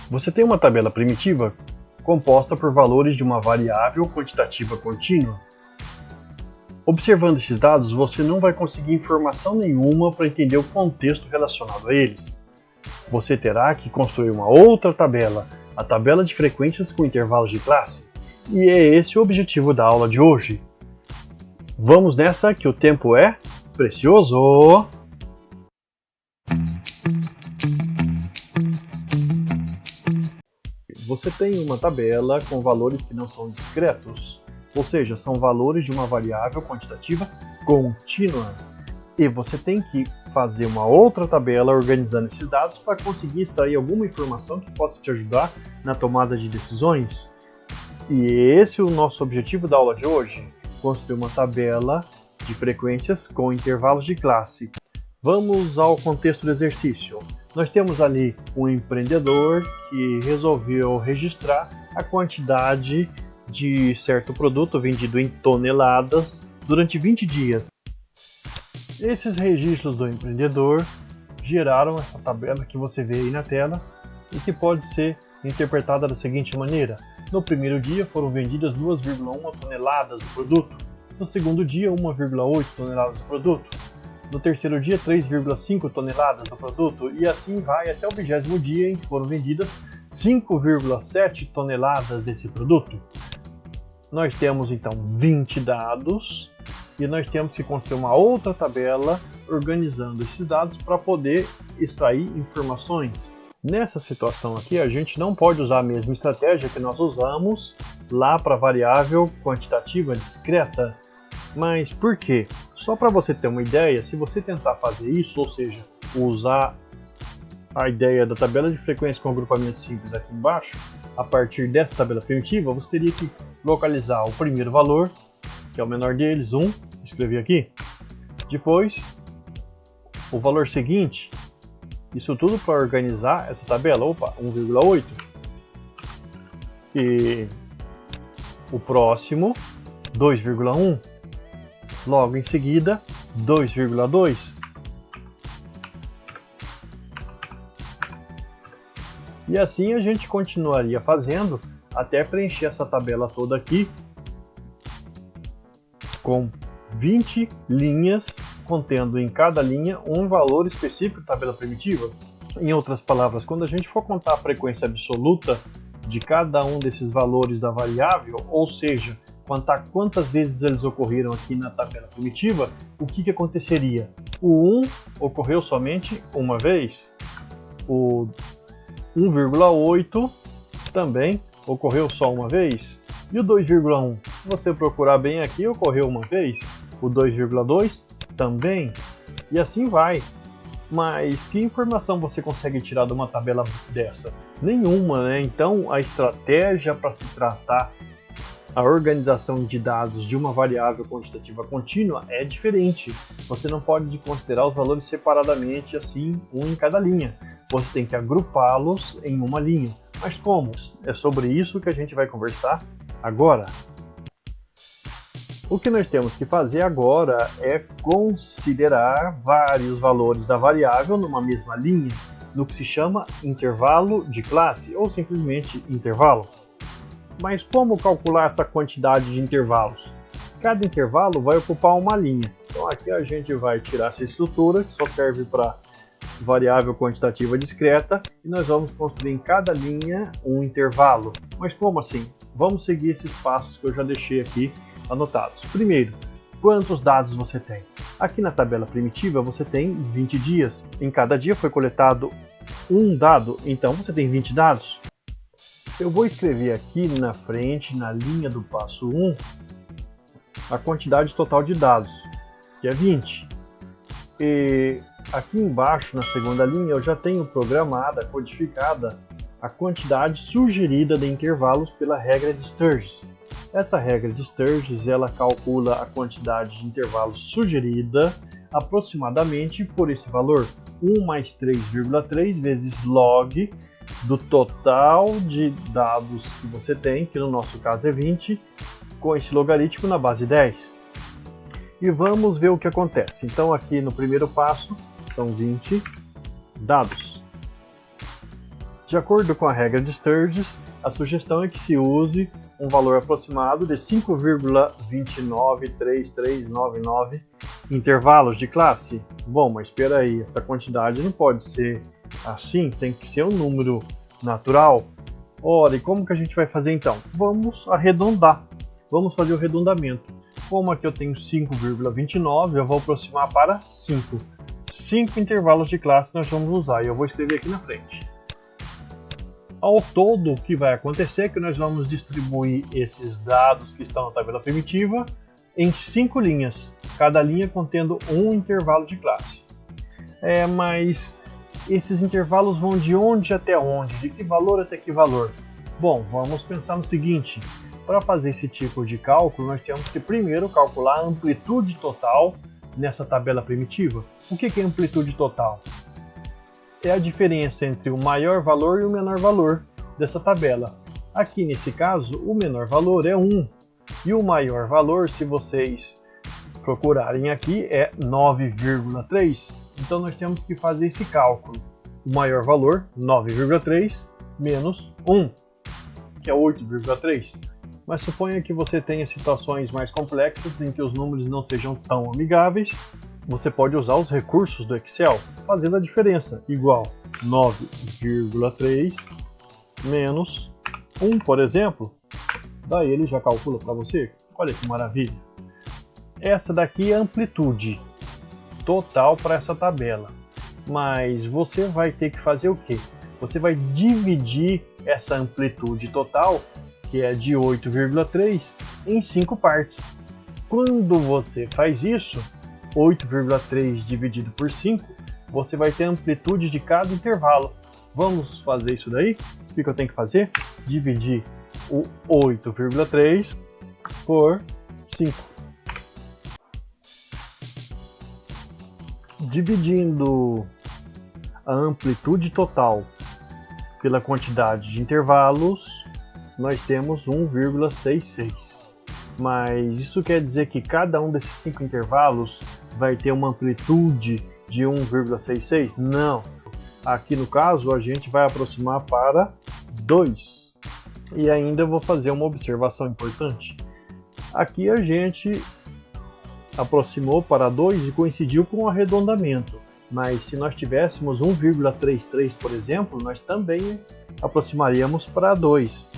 Você tem uma tabela primitiva composta por valores de uma variável quantitativa contínua. Observando esses dados, você não vai conseguir informação nenhuma para entender o contexto relacionado a eles. Você terá que construir uma outra tabela, a tabela de frequências com intervalos de classe. E é esse o objetivo da aula de hoje. Vamos nessa que o tempo é precioso! Você tem uma tabela com valores que não são discretos, ou seja, são valores de uma variável quantitativa contínua. E você tem que fazer uma outra tabela organizando esses dados para conseguir extrair alguma informação que possa te ajudar na tomada de decisões. E esse é o nosso objetivo da aula de hoje, construir uma tabela de frequências com intervalos de classe. Vamos ao contexto do exercício. Nós temos ali um empreendedor que resolveu registrar a quantidade de certo produto vendido em toneladas durante 20 dias. Esses registros do empreendedor geraram essa tabela que você vê aí na tela e que pode ser interpretada da seguinte maneira. No primeiro dia foram vendidas 2,1 toneladas do produto, no segundo dia 1,8 toneladas do produto, no terceiro dia 3,5 toneladas do produto e assim vai até o 20º dia em que foram vendidas 5,7 toneladas desse produto. Nós temos então 20 dados e nós temos que construir uma outra tabela organizando esses dados para poder extrair informações. Nessa situação aqui a gente não pode usar a mesma estratégia que nós usamos lá para a variável quantitativa discreta. Mas por quê? Só para você ter uma ideia, se você tentar fazer isso, ou seja, usar a ideia da tabela de frequência com agrupamento simples aqui embaixo, a partir dessa tabela primitiva, você teria que localizar o primeiro valor, que é o menor deles, 1, escrevi aqui. Depois, o valor seguinte, isso tudo para organizar essa tabela, 1,8. E o próximo, 2,1. Logo em seguida, 2,2. E assim a gente continuaria fazendo até preencher essa tabela toda aqui com 20 linhas, contendo em cada linha um valor específico da tabela primitiva. Em outras palavras, quando a gente for contar a frequência absoluta de cada um desses valores da variável, ou seja, contar quantas vezes eles ocorreram aqui na tabela primitiva, o que aconteceria? O 1 ocorreu somente uma vez, o 1,8 também ocorreu só uma vez, e o 2,1, se você procurar bem aqui, ocorreu uma vez, o 2,2 também, e assim vai. Mas que informação você consegue tirar de uma tabela dessa? Nenhuma, né? Então a estratégia para se tratar a organização de dados de uma variável quantitativa contínua é diferente. Você não pode considerar os valores separadamente, assim, um em cada linha. Você tem que agrupá-los em uma linha. Mas como? É sobre isso que a gente vai conversar agora. O que nós temos que fazer agora é considerar vários valores da variável numa mesma linha, no que se chama intervalo de classe, ou simplesmente intervalo. Mas como calcular essa quantidade de intervalos? Cada intervalo vai ocupar uma linha. Então aqui a gente vai tirar essa estrutura, que só serve para variável quantitativa discreta, e nós vamos construir em cada linha um intervalo. Mas como assim? Vamos seguir esses passos que eu já deixei aqui anotados. Primeiro, quantos dados você tem? Aqui na tabela primitiva você tem 20 dias. Em cada dia foi coletado um dado, então você tem 20 dados. Eu vou escrever aqui na frente, na linha do passo 1, a quantidade total de dados, que é 20. E aqui embaixo, na segunda linha, eu já tenho programada, codificada, a quantidade sugerida de intervalos pela regra de Sturges. Essa regra de Sturges, ela calcula a quantidade de intervalos sugerida aproximadamente por esse valor, 1 mais 3,3 vezes log do total de dados que você tem, que no nosso caso é 20, com esse logaritmo na base 10. E vamos ver o que acontece. Então aqui no primeiro passo são 20 dados. De acordo com a regra de Sturges, a sugestão é que se use um valor aproximado de 5,293399 intervalos de classe. Bom, mas espera aí, essa quantidade não pode ser assim, tem que ser um número natural. Ora, e como que a gente vai fazer então? Vamos arredondar, vamos fazer o arredondamento. Como aqui eu tenho 5,29, eu vou aproximar para 5. 5 intervalos de classe nós vamos usar e eu vou escrever aqui na frente. Ao todo, o que vai acontecer é que nós vamos distribuir esses dados que estão na tabela primitiva em 5 linhas, cada linha contendo um intervalo de classe. Mas esses intervalos vão de onde até onde? De que valor até que valor? Bom, vamos pensar no seguinte. Para fazer esse tipo de cálculo, nós temos que primeiro calcular a amplitude total nessa tabela primitiva. O que é amplitude total? É a diferença entre o maior valor e o menor valor dessa tabela. Aqui nesse caso, o menor valor é 1 e o maior valor, se vocês procurarem aqui, é 9,3. Então nós temos que fazer esse cálculo. O maior valor, 9,3, menos 1, que é 8,3. Mas suponha que você tenha situações mais complexas em que os números não sejam tão amigáveis. Você pode usar os recursos do Excel, fazendo a diferença, igual 9,3 menos 1, por exemplo. Daí ele já calcula para você. Olha que maravilha. Essa daqui é a amplitude total para essa tabela. Mas você vai ter que fazer o quê? Você vai dividir essa amplitude total, que é de 8,3, em 5 partes. Quando você faz isso, 8,3 dividido por 5, você vai ter a amplitude de cada intervalo. Vamos fazer isso daí? O que eu tenho que fazer? Dividir o 8,3 por 5. Dividindo a amplitude total pela quantidade de intervalos, nós temos 1,66. Mas isso quer dizer que cada um desses 5 intervalos vai ter uma amplitude de 1,66? Não. Aqui no caso a gente vai aproximar para 2. E ainda vou fazer uma observação importante. Aqui a gente aproximou para 2 e coincidiu com o arredondamento. Mas se nós tivéssemos 1,33, por exemplo, nós também aproximaríamos para 2.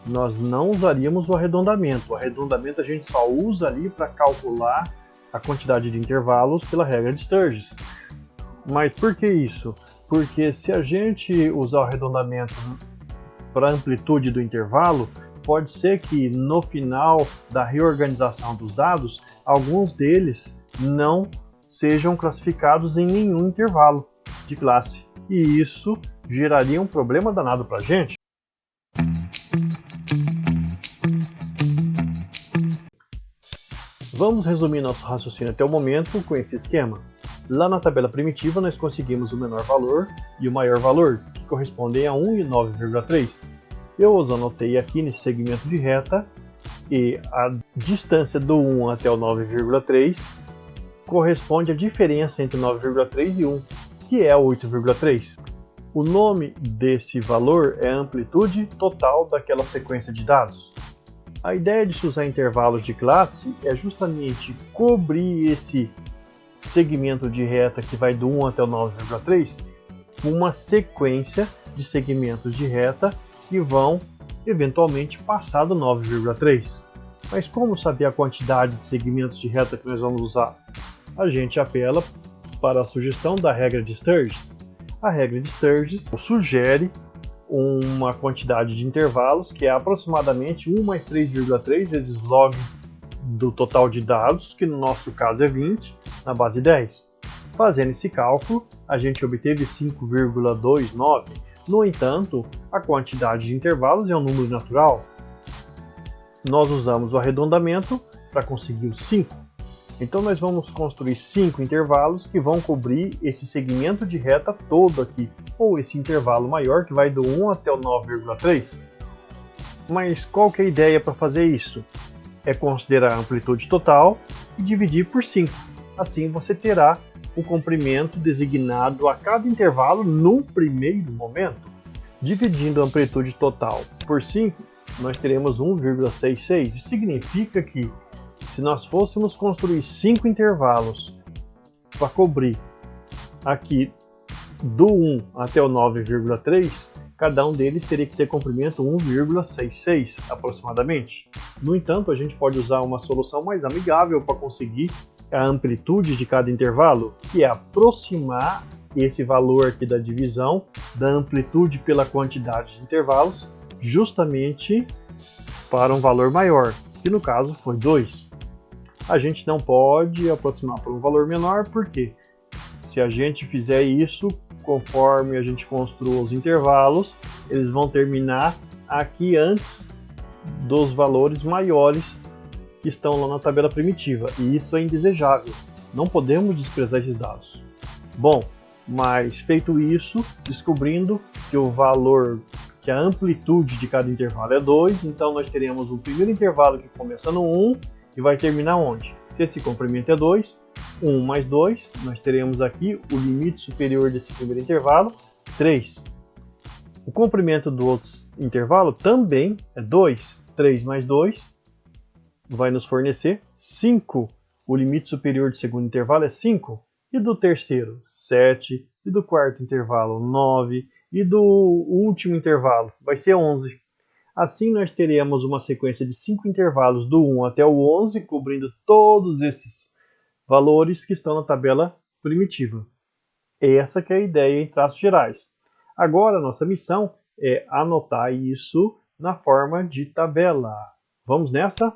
Nós não usaríamos o arredondamento. O arredondamento a gente só usa ali para calcular a quantidade de intervalos pela regra de Sturges. Mas por que isso? Porque se a gente usar o arredondamento para a amplitude do intervalo, pode ser que no final da reorganização dos dados, alguns deles não sejam classificados em nenhum intervalo de classe. E isso geraria um problema danado para a gente. Vamos resumir nosso raciocínio até o momento com esse esquema. Lá na tabela primitiva nós conseguimos o menor valor e o maior valor, que correspondem a 1 e 9,3. Eu os anotei aqui nesse segmento de reta e a distância do 1 até o 9,3 corresponde à diferença entre 9,3 e 1, que é 8,3. O nome desse valor é a amplitude total daquela sequência de dados. A ideia de se usar intervalos de classe é justamente cobrir esse segmento de reta que vai do 1 até o 9,3 com uma sequência de segmentos de reta que vão eventualmente passar do 9,3. Mas como saber a quantidade de segmentos de reta que nós vamos usar? A gente apela para a sugestão da regra de Sturges. A regra de Sturges sugere uma quantidade de intervalos que é aproximadamente 1 mais 3,3 vezes log do total de dados, que no nosso caso é 20, na base 10. Fazendo esse cálculo, a gente obteve 5,29. No entanto, a quantidade de intervalos é um número natural. Nós usamos o arredondamento para conseguir os 5. Então nós vamos construir 5 intervalos que vão cobrir esse segmento de reta todo aqui, ou esse intervalo maior que vai do 1 até o 9,3. Mas qual que é a ideia para fazer isso? É considerar a amplitude total e dividir por 5. Assim você terá o comprimento designado a cada intervalo num primeiro momento. Dividindo a amplitude total por 5, nós teremos 1,66. Isso significa que, se nós fôssemos construir 5 intervalos para cobrir aqui do 1 até o 9,3, cada um deles teria que ter comprimento 1,66 aproximadamente. No entanto, a gente pode usar uma solução mais amigável para conseguir a amplitude de cada intervalo, que é aproximar esse valor aqui da divisão da amplitude pela quantidade de intervalos justamente para um valor maior, que no caso foi 2. A gente não pode aproximar para um valor menor, porque se a gente fizer isso, conforme a gente construa os intervalos, eles vão terminar aqui antes dos valores maiores que estão lá na tabela primitiva, e isso é indesejável. Não podemos desprezar esses dados. Bom, mas feito isso, descobrindo que o valor, que a amplitude de cada intervalo é 2, então nós teremos o primeiro intervalo que começa no 1 e vai terminar onde? Se esse comprimento é 2, 1 mais 2, nós teremos aqui o limite superior desse primeiro intervalo, 3. O comprimento do outro intervalo também é 2, 3 mais 2 vai nos fornecer 5. O limite superior do segundo intervalo é 5. E do terceiro, 7. E do quarto intervalo, 9. E do último intervalo, vai ser 11. Assim, nós teremos uma sequência de 5 intervalos do 1 até o 11, cobrindo todos esses valores que estão na tabela primitiva. Essa que é a ideia em traços gerais. Agora, nossa missão é anotar isso na forma de tabela. Vamos nessa?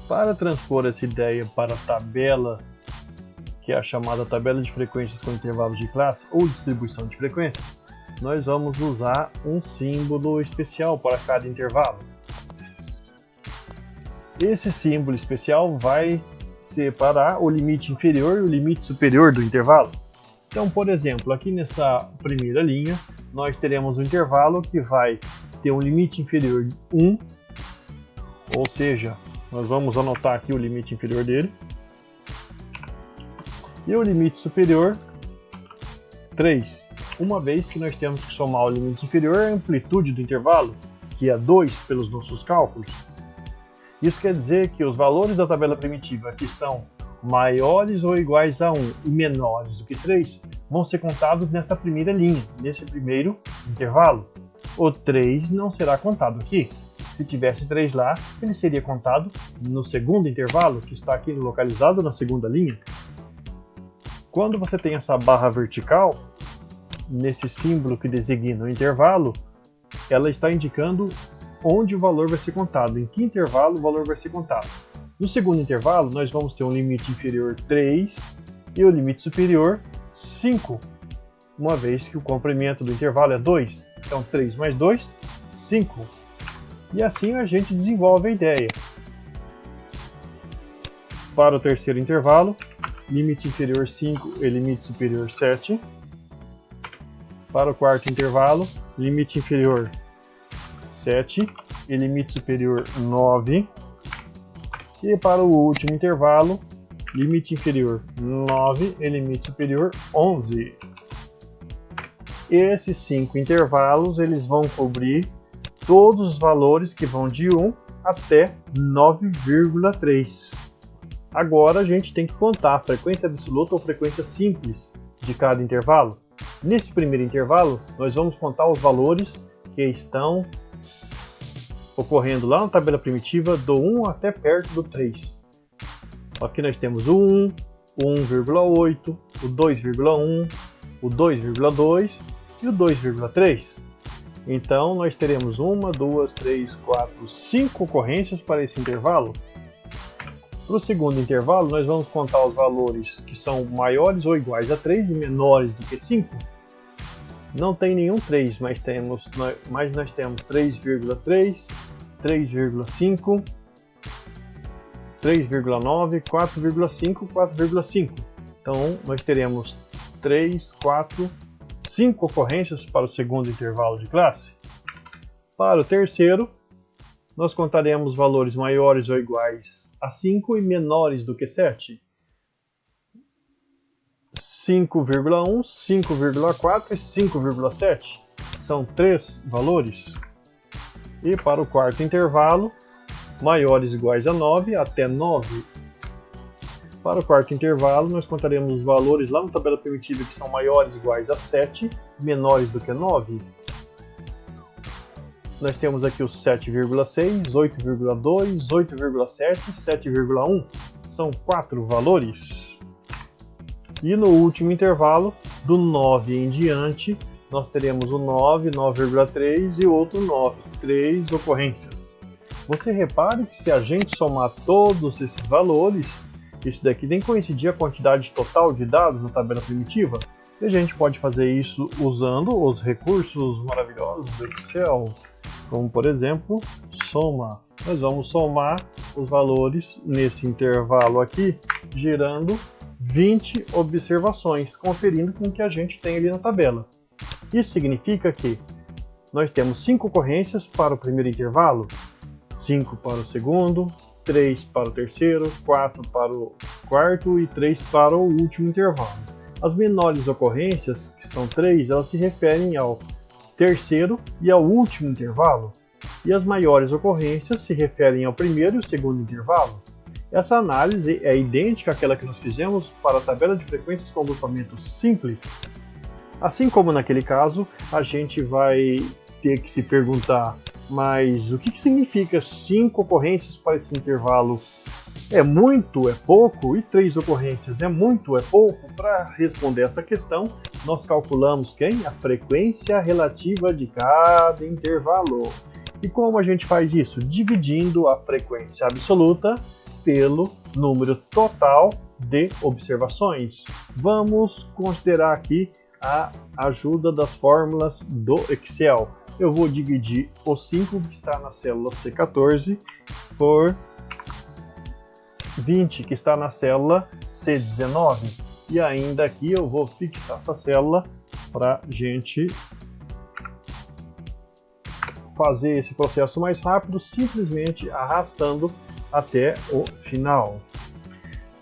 Para transpor essa ideia para a tabela, que é a chamada tabela de frequências com intervalos de classe ou distribuição de frequências, nós vamos usar um símbolo especial para cada intervalo. Esse símbolo especial vai separar o limite inferior e o limite superior do intervalo. Então, por exemplo, aqui nessa primeira linha, nós teremos um intervalo que vai ter um limite inferior de 1, ou seja, nós vamos anotar aqui o limite inferior dele, e o limite superior, 3. Uma vez que nós temos que somar o limite inferior à amplitude do intervalo, que é 2 pelos nossos cálculos. Isso quer dizer que os valores da tabela primitiva que são maiores ou iguais a 1 e menores do que 3 vão ser contados nessa primeira linha, nesse primeiro intervalo. O 3 não será contado aqui. Se tivesse 3 lá, ele seria contado no segundo intervalo, que está aqui localizado na segunda linha. Quando você tem essa barra vertical, nesse símbolo que designa o intervalo, ela está indicando onde o valor vai ser contado, em que intervalo o valor vai ser contado. No segundo intervalo, nós vamos ter um limite inferior 3 e o limite superior 5, uma vez que o comprimento do intervalo é 2. Então, 3 mais 2, 5. E assim a gente desenvolve a ideia. Para o terceiro intervalo, limite inferior 5 e limite superior 7. Para o quarto intervalo, limite inferior 7 e limite superior 9. E para o último intervalo, limite inferior 9 e limite superior 11. Esses 5 intervalos eles vão cobrir todos os valores que vão de 1 até 9,3. Agora a gente tem que contar a frequência absoluta ou frequência simples de cada intervalo. Nesse primeiro intervalo, nós vamos contar os valores que estão ocorrendo lá na tabela primitiva do 1 até perto do 3. Aqui nós temos o 1, o 1,8, o 2,1, o 2,2 e o 2,3. Então nós teremos 1, 2, 3, 4, 5 ocorrências para esse intervalo. Para o segundo intervalo, nós vamos contar os valores que são maiores ou iguais a 3 e menores do que 5. Não tem nenhum 3, mas nós temos 3,3, 3,5, 3,9, 4,5, 4,5. Então, nós teremos 3, 4, 5 ocorrências para o segundo intervalo de classe. Para o terceiro, nós contaremos valores maiores ou iguais a 5 e menores do que 7. 5,1, 5,4 e 5,7 são 3 valores. E para o quarto intervalo, maiores ou iguais a 9 até 9. Para o quarto intervalo, nós contaremos os valores lá na tabela primitiva que são maiores ou iguais a 7, menores do que 9. Nós temos aqui os 7,6, 8,2, 8,7 e 7,1. São 4 valores. E no último intervalo, do 9 em diante, nós teremos o 9, 9,3 e outro 9, 3 ocorrências. Você repare que se a gente somar todos esses valores, isso daqui tem que coincidir a quantidade total de dados na tabela primitiva. E a gente pode fazer isso usando os recursos maravilhosos do Excel, como por exemplo, soma. Nós vamos somar os valores nesse intervalo aqui, gerando 20 observações, conferindo com o que a gente tem ali na tabela. Isso significa que nós temos 5 ocorrências para o primeiro intervalo, 5 para o segundo, 3 para o terceiro, 4 para o quarto e 3 para o último intervalo. As menores ocorrências, que são 3, elas se referem ao terceiro e ao último intervalo, e as maiores ocorrências se referem ao primeiro e ao segundo intervalo. Essa análise é idêntica àquela que nós fizemos para a tabela de frequências com agrupamento simples. Assim como naquele caso, a gente vai ter que se perguntar, mas o que significa 5 ocorrências para esse intervalo? É muito, é pouco? E 3 ocorrências é muito, é pouco? Para responder essa questão, nós calculamos quem? A frequência relativa de cada intervalo. E como a gente faz isso? Dividindo a frequência absoluta pelo número total de observações. Vamos considerar aqui a ajuda das fórmulas do Excel. Eu vou dividir o 5 que está na célula C14 por 20 que está na célula C19. E ainda aqui eu vou fixar essa célula para a gente fazer esse processo mais rápido, simplesmente arrastando até o final.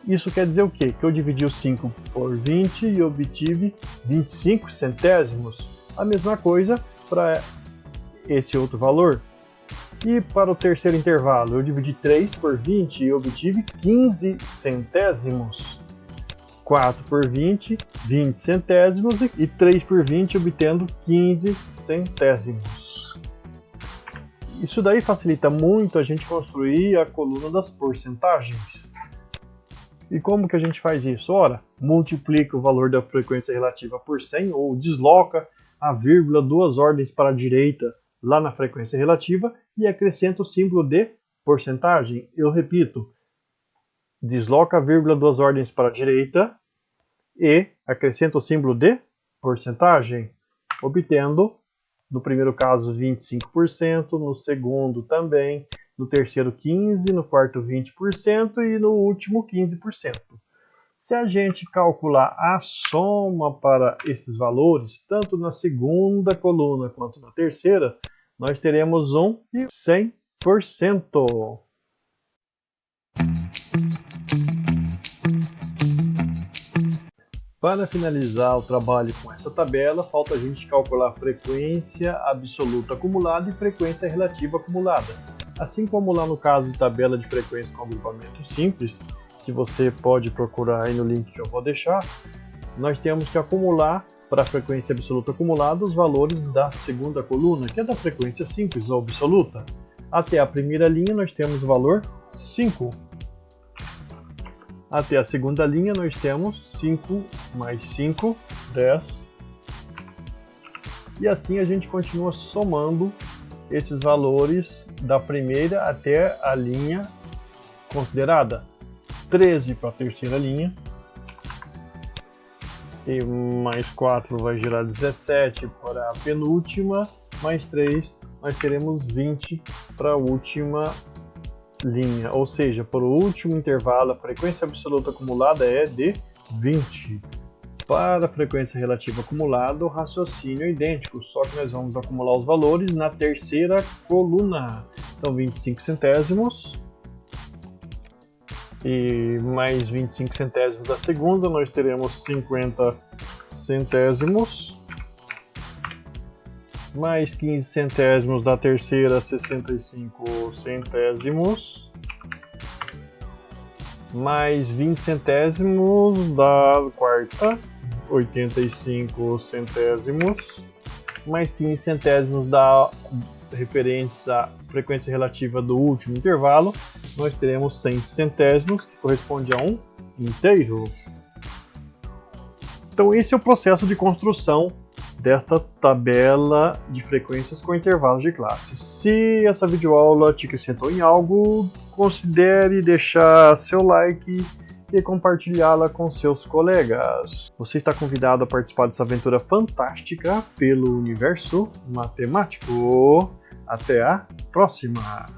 Isso quer dizer o quê? Que eu dividi o 5 por 20 e obtive 25 centésimos. A mesma coisa para esse outro valor. E para o terceiro intervalo, eu dividi 3 por 20 e obtive 15 centésimos. 4 por 20, 20 centésimos e 3 por 20 obtendo 15 centésimos. Isso daí facilita muito a gente construir a coluna das porcentagens. E como que a gente faz isso? Ora, multiplica o valor da frequência relativa por 100 ou desloca a vírgula 2 ordens para a direita lá na frequência relativa e acrescenta o símbolo de porcentagem. Eu repito, desloca a vírgula 2 ordens para a direita e acrescenta o símbolo de porcentagem, obtendo, no primeiro caso, 25%, no segundo também, no terceiro 15%, no quarto 20% e no último 15%. Se a gente calcular a soma para esses valores, tanto na segunda coluna quanto na terceira, nós teremos um 100%. Para finalizar o trabalho com essa tabela, falta a gente calcular a frequência absoluta acumulada e frequência relativa acumulada. Assim como lá no caso de tabela de frequência com agrupamento simples, que você pode procurar aí no link que eu vou deixar, nós temos que acumular para a frequência absoluta acumulada os valores da segunda coluna, que é da frequência simples ou absoluta. Até a primeira linha nós temos o valor 5. Até a segunda linha nós temos 5 mais 5, 10. E assim a gente continua somando esses valores da primeira até a linha considerada. 13 para a terceira linha. E mais 4 vai gerar 17 para a penúltima. Mais 3 nós teremos 20 para a última linha. Ou seja, para o último intervalo a frequência absoluta acumulada é de 20. Para a frequência relativa acumulada, o raciocínio é idêntico, só que nós vamos acumular os valores na terceira coluna. Então 25 centésimos. E mais 25 centésimos da segunda, nós teremos 50 centésimos. Mais 15 centésimos da terceira, 65 centésimos. Mais 20 centésimos da quarta, 85 centésimos. Mais 15 centésimos da referentes à frequência relativa do último intervalo, nós teremos 100 centésimos, que corresponde a um inteiro. Então esse é o processo de construção desta tabela de frequências com intervalos de classe. Se essa videoaula te acrescentou em algo, considere deixar seu like e compartilhá-la com seus colegas. Você está convidado a participar dessa aventura fantástica pelo universo matemático. Até a próxima!